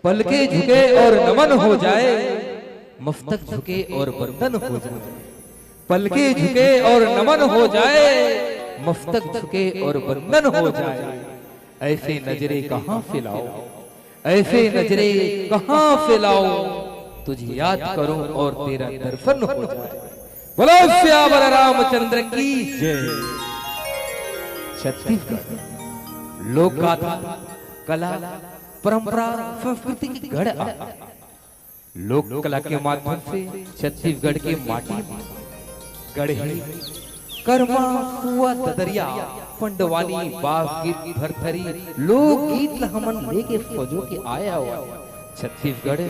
पलके झुके और नमन हो जाए, मस्तक झुके और बंधन हो जाए। पलके झुके और नमन हो जाए, मस्तक झुके और बंधन हो जाए। ऐसे नजरे कहां फैलाओ, ऐसे नजरे कहां फैलाओ, तुझे याद करूं और तेरा दर्शन हो जाए। बोलो श्यावर रामचंद्र की जय। छत्तीसगढ़ लोक गाथा, कला, परंपरा, संस्कृति की गढ़ आता। लोक कला के माध्यम से छत्तीसगढ़ के माटी में गढ़ी, कर्मा, हुआ, तदरिया, पंडवानी, बाग गीत, भरथरी, लोक गीत हमन लेके फौजों के आया हुआ। छत्तीसगढ़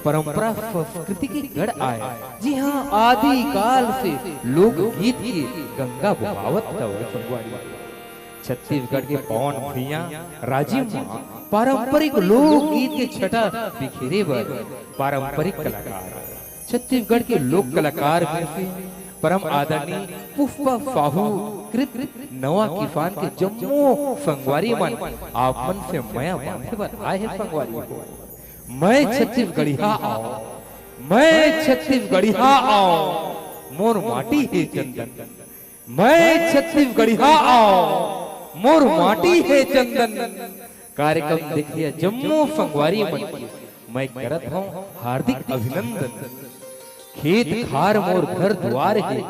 परंपरा संस्कृति की गढ़ आया। जी हाँ, आदि काल से लोक गीत की गंगा बहावत था। छत्तीसगढ़ के पवन भैया राजीव मां पारंपरिक लोक गीत के छटा बिखेरे बर पारंपरिक कलाकार। छत्तीसगढ़ के लोक कलाकार में से परम आदरणीय पुष्पा साहू कृत नवा किसान के जम्मू संगवारी मन आप मन से मया बांधे बर आए हैं। संगवारी को मैं छत्तीसगढ़िया आओ, मैं छत्तीसगढ़िया आओ, मोर माटी है चंदन। मैं छत्तीसगढ़िया आओ, मोर माटी है चंदन। कार्यक्रम देखिए जम्मू संगवारी मन मैं करत हूँ हार्दिक अभिनंदन। खेत खार मोर घर द्वार है,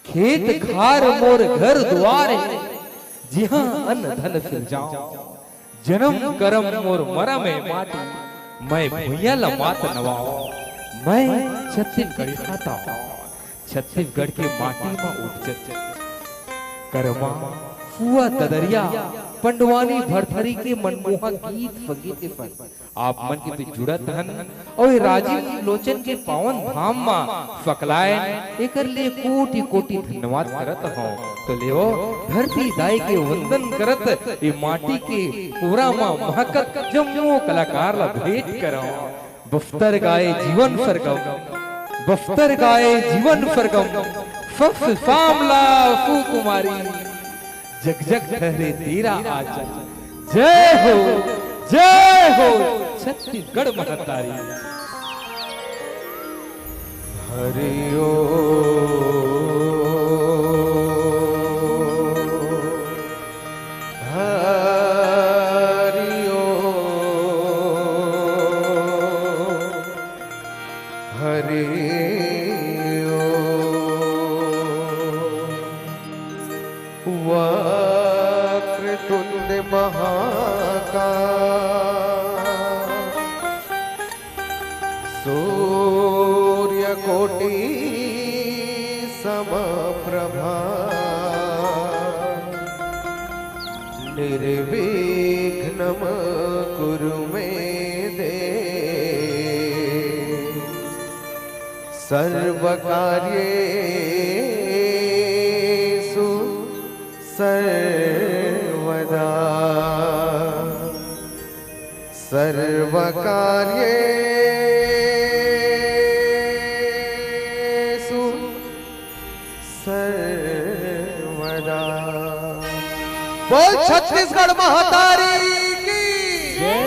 खेत खार मोर घर द्वार है, जी हाँ अन्न धन फिर जाऊं, जन्म करम मोर मरा में माटी, मैं भैया लमात नवाओ। मैं छत्तीसगढ़ खाता, छत्तीसगढ़ के माटी में उपजत कर्मा, हुआ, तदरिया, पंडवानी, भरथरी के मनमोहक गीत संगीत के संग आप मन के भी जुड़त हन और राजीव लोचन के पावन धाम मा सकलाए एकर ले कोटि कोटि धन्यवाद करत हूं। तो लेओ धरती दाई के वंदन करत ये माटी के पूरा मा महकत जम्मू कलाकार ला भेंट करो। बफ्तर गाए जीवन सरगम, बफ्तर गाए जीवन सरगम, फक्स सामला सुकुमारी, जग जग ठहरे तेरा आजा। जय हो, जय हो छत्तीसगढ़ महतारी। हरि ओम, हरि ओम, हरि वक्रतुंड महाकाय, सूर्यकोटि समप्रभा, निर्विघ्नं कुरु मे देव, सर्वकार्येषु सर्वदा, सर्वकार्येषु सर्वदा। बोल छत्तीसगढ़ महतारी की जय।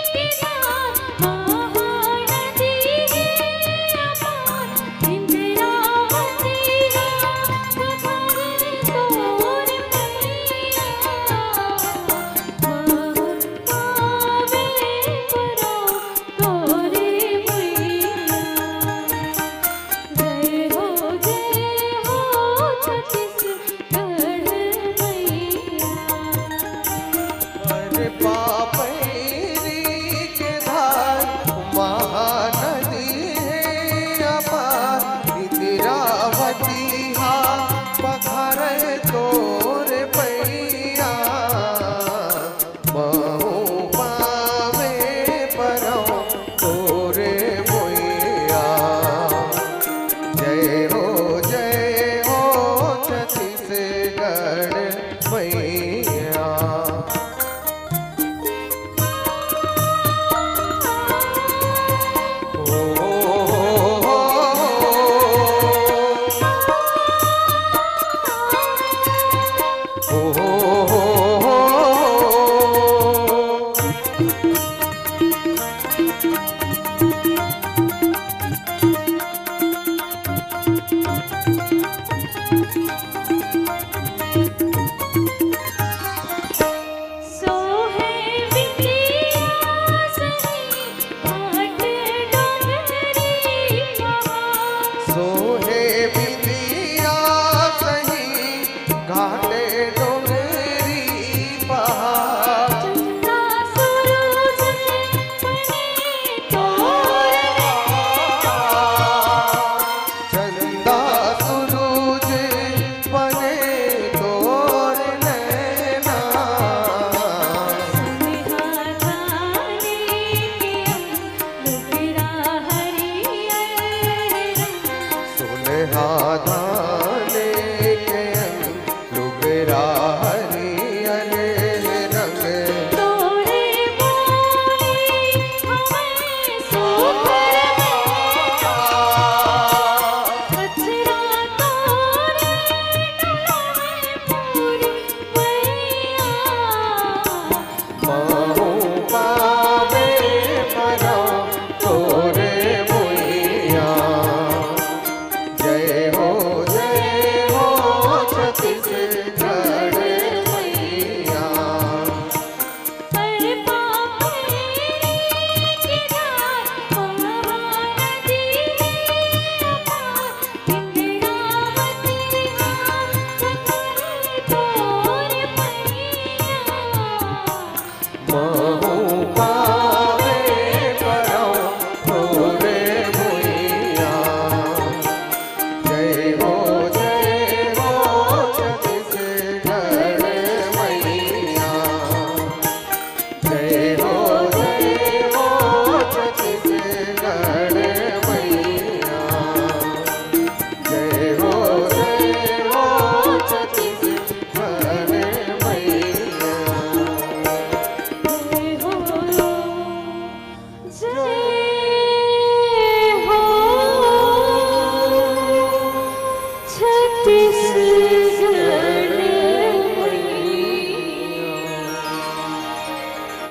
तरफा मेरे आधा